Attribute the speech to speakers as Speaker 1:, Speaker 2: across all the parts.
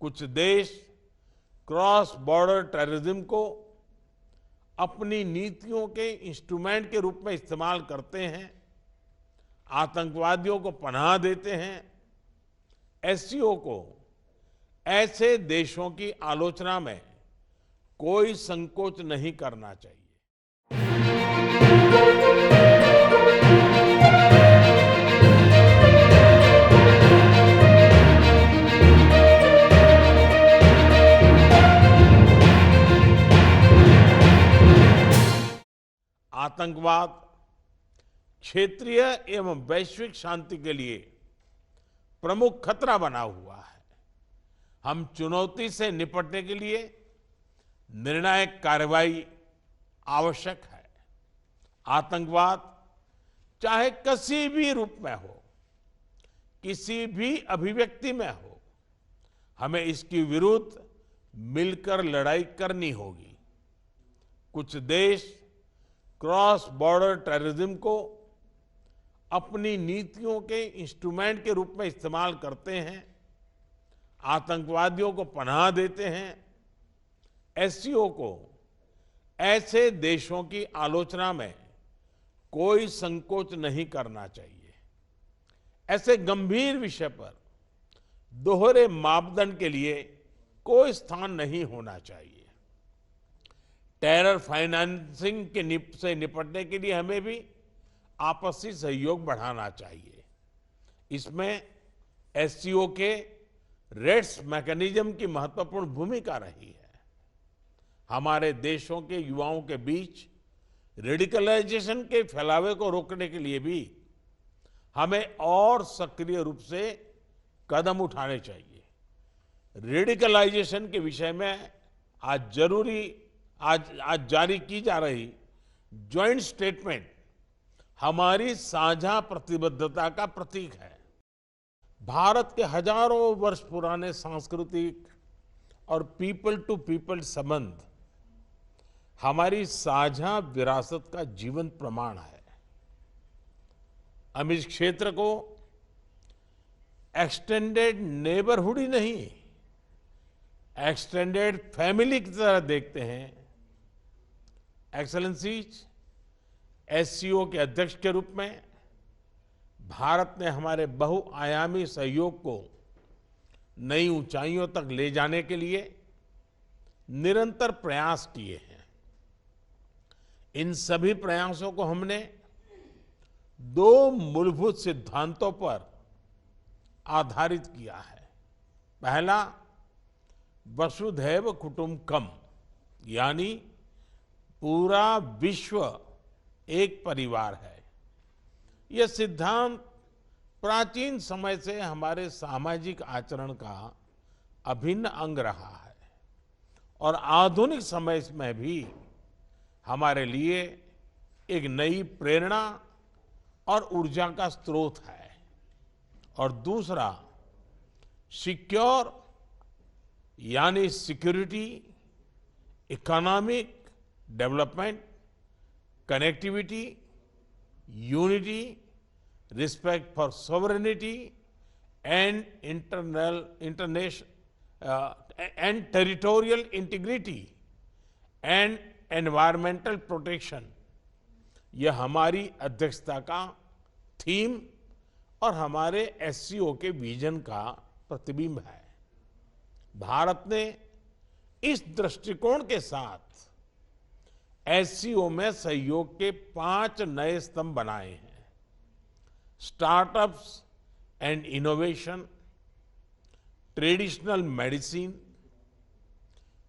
Speaker 1: कुछ देश cross border terrorism को अपनी नीतियों के इंस्ट्रूमेंट के रूप में इस्तेमाल करते हैं, आतंकवादियों को पनाह देते हैं। एससीओ को ऐसे देशों की आलोचना में कोई संकोच नहीं करना चाहिए। आतंकवाद क्षेत्रीय एवं वैश्विक शांति के लिए प्रमुख खतरा बना हुआ है। हम चुनौती से निपटने के लिए निर्णायक कार्रवाई आवश्यक है। आतंकवाद चाहे किसी भी रूप में हो, किसी भी अभिव्यक्ति में हो, हमें इसके विरुद्ध मिलकर लड़ाई करनी होगी। कुछ देश क्रॉस बॉर्डर टेररिज्म को अपनी नीतियों के इंस्ट्रूमेंट के रूप में इस्तेमाल करते हैं, आतंकवादियों को पनाह देते हैं। एससीओ को ऐसे देशों की आलोचना में कोई संकोच नहीं करना चाहिए। ऐसे गंभीर विषय पर दोहरे मापदंड के लिए कोई स्थान नहीं होना चाहिए। टेरर फाइनेंसिंग से निपटने के लिए हमें भी आपसी सहयोग बढ़ाना चाहिए। इसमें एससीओ के रेड्स मैकेनिज्म की महत्वपूर्ण भूमिका रही है। हमारे देशों के युवाओं के बीच रेडिकलाइजेशन के फैलावे को रोकने के लिए भी हमें और सक्रिय रूप से कदम उठाने चाहिए। रेडिकलाइजेशन के विषय में आज जारी की जा रही ज्वाइंट स्टेटमेंट हमारी साझा प्रतिबद्धता का प्रतीक है। भारत के हजारों वर्ष पुराने सांस्कृतिक और पीपल टू पीपल संबंध हमारी साझा विरासत का जीवंत प्रमाण है। हम इस क्षेत्र को एक्सटेंडेड नेबरहुड ही नहीं, एक्सटेंडेड फैमिली की तरह देखते हैं। एक्सेलेंसीज, एससीओ के अध्यक्ष के रूप में भारत ने हमारे बहुआयामी सहयोग को नई ऊंचाइयों तक ले जाने के लिए निरंतर प्रयास किए हैं। इन सभी प्रयासों को हमने दो मूलभूत सिद्धांतों पर आधारित किया है। पहला, वसुधैव कुटुंबकम, यानी पूरा विश्व एक परिवार है। यह सिद्धांत प्राचीन समय से हमारे सामाजिक आचरण का अभिन्न अंग रहा है और आधुनिक समय में भी हमारे लिए एक नई प्रेरणा और ऊर्जा का स्रोत है। और दूसरा, सिक्योर यानी security, economic development, connectivity, unity, respect for sovereignty and and territorial integrity and environmental protection, यह हमारी अध्यक्षता का थीम और हमारे एससीओ के विजन का प्रतिबिंब है। भारत ने इस दृष्टिकोण के साथ एससीओ में सहयोग के 5 नए स्तंभ बनाए हैं। Startups and innovation, traditional medicine,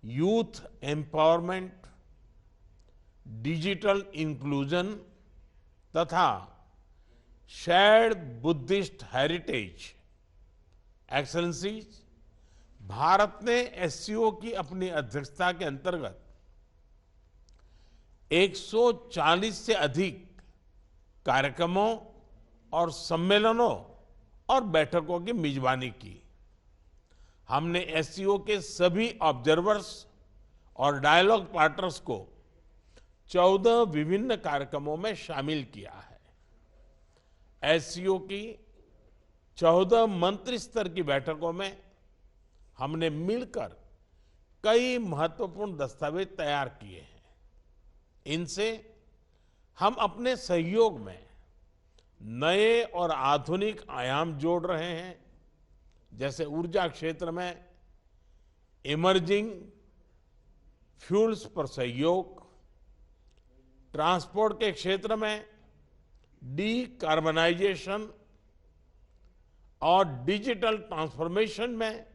Speaker 1: youth empowerment, digital inclusion तथा shared Buddhist heritage. Excellencies, Bharat ने एससीओ की अपनी अध्यक्षता के अंतर्गत 140 से अधिक कार्यक्रमों और सम्मेलनों और बैठकों की मेजबानी की। हमने एससीओ के सभी ऑब्जर्वर्स और डायलॉग पार्टनर्स को 14 विभिन्न कार्यक्रमों में शामिल किया है। एससीओ की 14 मंत्री स्तर की बैठकों में हमने मिलकर कई महत्वपूर्ण दस्तावेज तैयार किए हैं। इनसे हम अपने सहयोग में नए और आधुनिक आयाम जोड़ रहे हैं, जैसे ऊर्जा क्षेत्र में इमर्जिंग फ्यूल्स पर सहयोग, ट्रांसपोर्ट के क्षेत्र में डीकार्बनाइजेशन और डिजिटल ट्रांसफॉर्मेशन में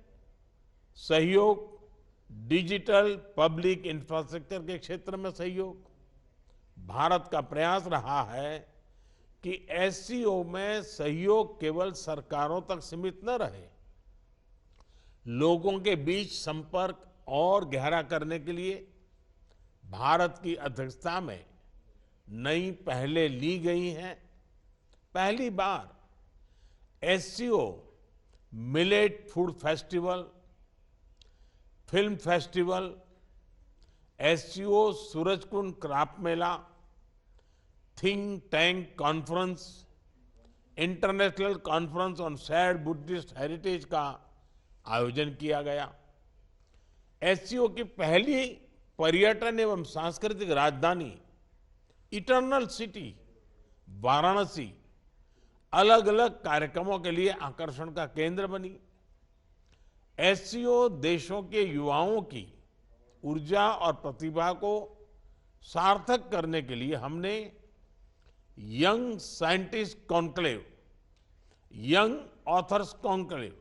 Speaker 1: सहयोग, डिजिटल पब्लिक इंफ्रास्ट्रक्चर के क्षेत्र में सहयोग। भारत का प्रयास रहा है कि एससीओ में सहयोग केवल सरकारों तक सीमित न रहे, लोगों के बीच संपर्क और गहरा करने के लिए भारत की अध्यक्षता में नई पहलें ली गई हैं। पहली बार SCO millet food festival, film festival, SCO Surajkund craft mela, think tank conference, international conference on shared Buddhist heritage का आयोजन किया गया। एससीओ की पहली पर्यटन एवं सांस्कृतिक राजधानी इटर्नल सिटी वाराणसी अलग अलग कार्यक्रमों के लिए आकर्षण का केंद्र बनी। एससीओ देशों के युवाओं की ऊर्जा और प्रतिभा को सार्थक करने के लिए हमने young scientist conclave, young authors conclave,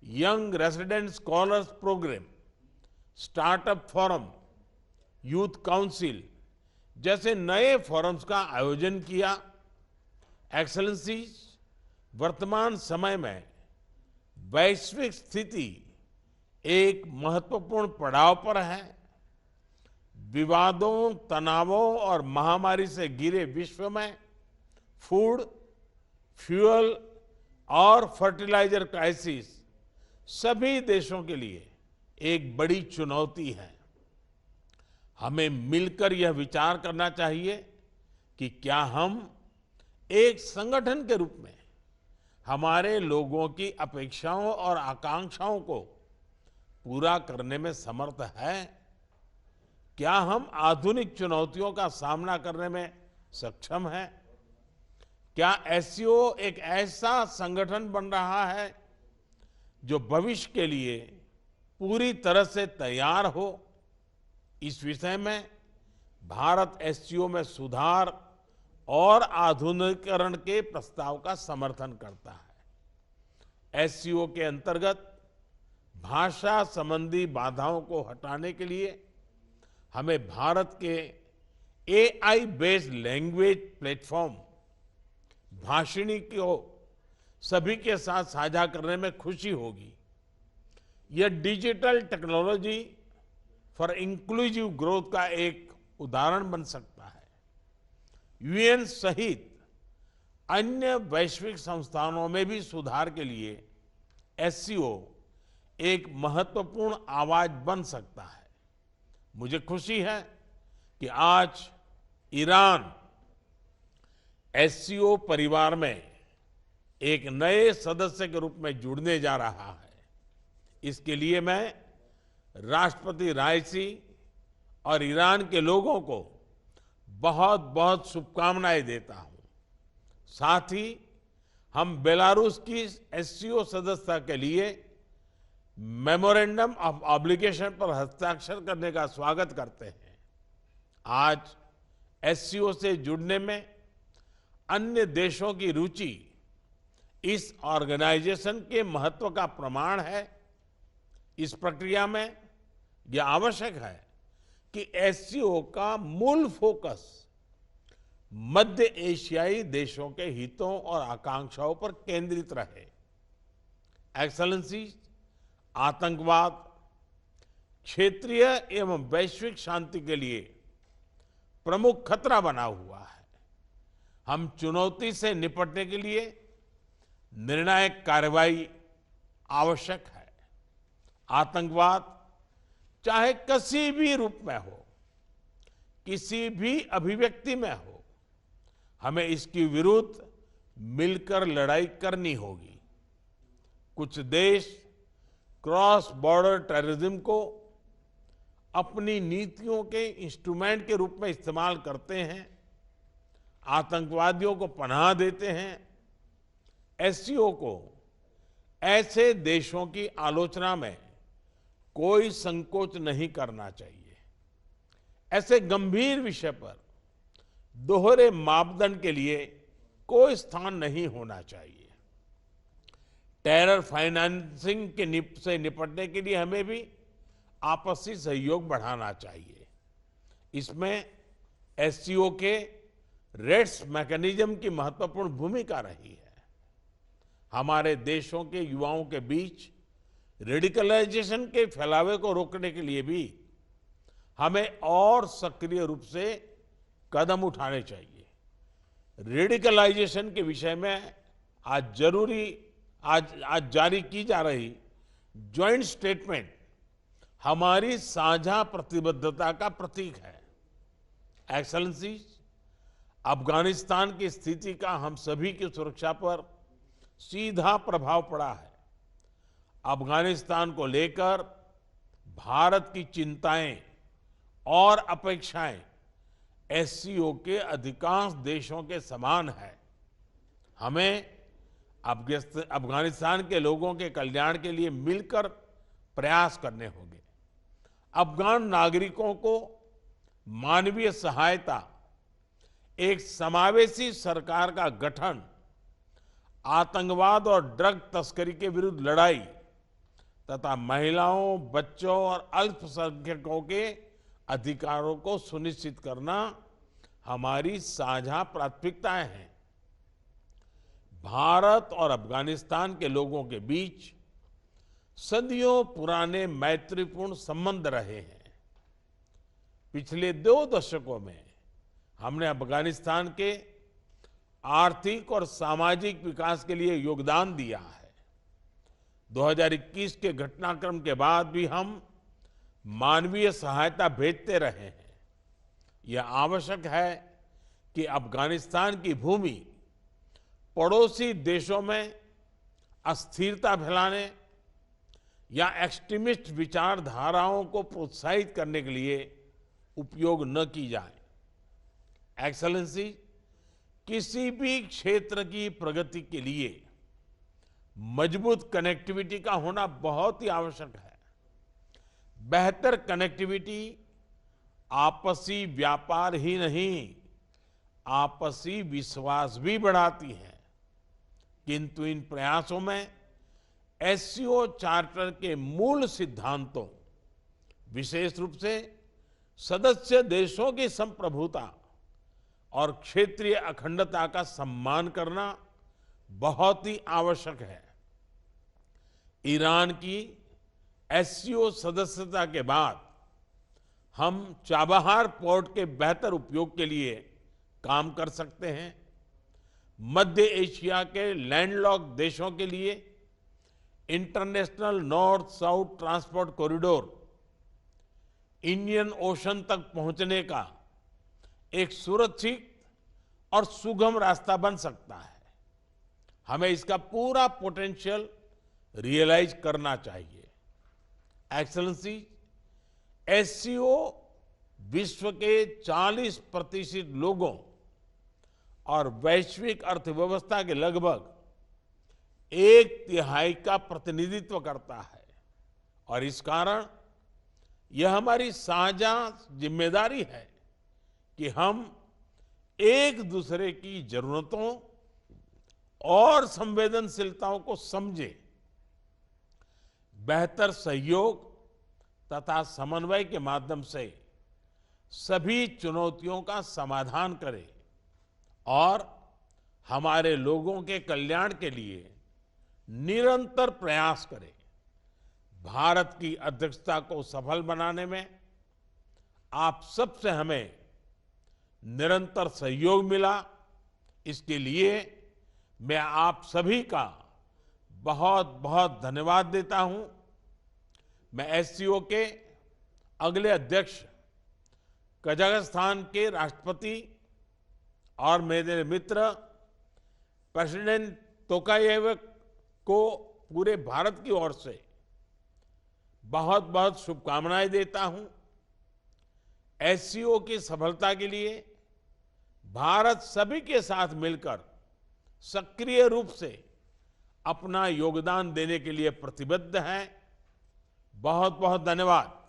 Speaker 1: young resident scholars programme, startup forum, youth council जैसे नए फोरम्स का आयोजन किया। एक्सेलेंसीज, वर्तमान समय में वैश्विक स्थिति एक महत्वपूर्ण पड़ाव पर है। विवादों, तनावों और महामारी से घिरे विश्व में फूड, फ्यूल और फर्टिलाइजर क्राइसिस सभी देशों के लिए एक बड़ी चुनौती है। हमें मिलकर यह विचार करना चाहिए कि क्या हम एक संगठन के रूप में हमारे लोगों की अपेक्षाओं और आकांक्षाओं को पूरा करने में समर्थ है। क्या हम आधुनिक चुनौतियों का सामना करने में सक्षम हैं? क्या एससीओ एक ऐसा संगठन बन रहा है जो भविष्य के लिए पूरी तरह से तैयार हो? इस विषय में भारत एससीओ में सुधार और आधुनिकीकरण के प्रस्ताव का समर्थन करता है। एससीओ के अंतर्गत भाषा संबंधी बाधाओं को हटाने के लिए हमें भारत के AI based language platform Bhashini को सभी के साथ साझा करने में खुशी होगी। यह digital technology for inclusive growth का एक उदाहरण बन सकता है। यूएन सहित अन्य वैश्विक संस्थानों में भी सुधार के लिए एससीओ एक महत्वपूर्ण आवाज बन सकता है। मुझे खुशी है कि आज ईरान एससीओ परिवार में एक नए सदस्य के रूप में जुड़ने जा रहा है। इसके लिए मैं राष्ट्रपति राइसी और ईरान के लोगों को बहुत बहुत शुभकामनाएं देता हूं। साथ ही हम बेलारूस की एससीओ सदस्यता के लिए मेमोरेंडम ऑफ ऑब्लिगेशन पर हस्ताक्षर करने का स्वागत करते हैं। आज एससीओ से जुड़ने में अन्य देशों की रुचि इस ऑर्गेनाइजेशन के महत्व का प्रमाण है। इस प्रक्रिया में यह आवश्यक है कि एससीओ का मूल फोकस मध्य एशियाई देशों के हितों और आकांक्षाओं पर केंद्रित रहे। एक्सेलेंसी, आतंकवाद क्षेत्रीय एवं वैश्विक शांति के लिए प्रमुख खतरा बना हुआ है। हम चुनौती से निपटने के लिए निर्णायक कार्रवाई आवश्यक है। आतंकवाद चाहे किसी भी रूप में हो, किसी भी अभिव्यक्ति में हो, हमें इसके विरुद्ध मिलकर लड़ाई करनी होगी। कुछ देश क्रॉस बॉर्डर टेररिज्म को अपनी नीतियों के इंस्ट्रूमेंट के रूप में इस्तेमाल करते हैं, आतंकवादियों को पनाह देते हैं। एससीओ को ऐसे देशों की आलोचना में कोई संकोच नहीं करना चाहिए। ऐसे गंभीर विषय पर दोहरे मापदंड के लिए कोई स्थान नहीं होना चाहिए। टेरर फाइनेंसिंग से निपटने के लिए हमें भी आपसी सहयोग बढ़ाना चाहिए। इसमें एससीओ के रेड्स मैकेनिज्म की महत्वपूर्ण भूमिका रही है। हमारे देशों के युवाओं के बीच रेडिकलाइजेशन के फैलावे को रोकने के लिए भी हमें और सक्रिय रूप से कदम उठाने चाहिए। रेडिकलाइजेशन के विषय में आज जारी की जा रही ज्वाइंट स्टेटमेंट हमारी साझा प्रतिबद्धता का प्रतीक है। एक्सेलेंसी, अफगानिस्तान की स्थिति का हम सभी की सुरक्षा पर सीधा प्रभाव पड़ा है। अफगानिस्तान को लेकर भारत की चिंताएं और अपेक्षाएं एससीओ के अधिकांश देशों के समान है। हमें अफगानिस्तान के लोगों के कल्याण के लिए मिलकर प्रयास करने होंगे। अफगान नागरिकों को मानवीय सहायता, एक समावेशी सरकार का गठन, आतंकवाद और ड्रग तस्करी के विरुद्ध लड़ाई तथा महिलाओं, बच्चों और अल्पसंख्यकों के अधिकारों को सुनिश्चित करना हमारी साझा प्राथमिकताएं हैं। भारत और अफगानिस्तान के लोगों के बीच सदियों पुराने मैत्रीपूर्ण संबंध रहे हैं। पिछले 2 दशकों में हमने अफगानिस्तान के आर्थिक और सामाजिक विकास के लिए योगदान दिया है। 2021 के घटनाक्रम के बाद भी हम मानवीय सहायता भेजते रहे हैं। यह आवश्यक है कि अफगानिस्तान की भूमि पड़ोसी देशों में अस्थिरता फैलाने या एक्सट्रीमिस्ट विचारधाराओं को प्रोत्साहित करने के लिए उपयोग न की जाए। एक्सेलेंसी, किसी भी क्षेत्र की प्रगति के लिए मजबूत कनेक्टिविटी का होना बहुत ही आवश्यक है। बेहतर कनेक्टिविटी आपसी व्यापार ही नहीं, आपसी विश्वास भी बढ़ाती है। किंतु इन प्रयासों में एससीओ चार्टर के मूल सिद्धांतों, विशेष रूप से सदस्य देशों की संप्रभुता और क्षेत्रीय अखंडता का सम्मान करना बहुत ही आवश्यक है। ईरान की एससीओ सदस्यता के बाद हम चाबहार पोर्ट के बेहतर उपयोग के लिए काम कर सकते हैं। मध्य एशिया के लैंडलॉक्ड देशों के लिए international north south transport corridor Indian ocean तक पहुंचने का एक सुरक्षित और सुगम रास्ता बन सकता है। हमें इसका पूरा पोटेंशियल रियलाइज करना चाहिए। एक्सेलेंसी, एससीओ विश्व के 40% लोगों और वैश्विक अर्थव्यवस्था के लगभग 1/3 का प्रतिनिधित्व करता है और इस कारण यह हमारी साझा जिम्मेदारी है कि हम एक दूसरे की जरूरतों और संवेदनशीलताओं को समझें, बेहतर सहयोग तथा समन्वय के माध्यम से सभी चुनौतियों का समाधान करें और हमारे लोगों के कल्याण के लिए निरंतर प्रयास करें। भारत की अध्यक्षता को सफल बनाने में आप सबसे हमें निरंतर सहयोग मिला, इसके लिए मैं आप सभी का बहुत बहुत धन्यवाद देता हूं। मैं एससीओ के अगले अध्यक्ष कजाकिस्तान के राष्ट्रपति और मेरे मित्र प्रेसिडेंट तोकायेव को पूरे भारत की ओर से बहुत बहुत शुभकामनाएं देता हूं। एससीओ की सफलता के लिए भारत सभी के साथ मिलकर सक्रिय रूप से अपना योगदान देने के लिए प्रतिबद्ध है। बहुत बहुत धन्यवाद।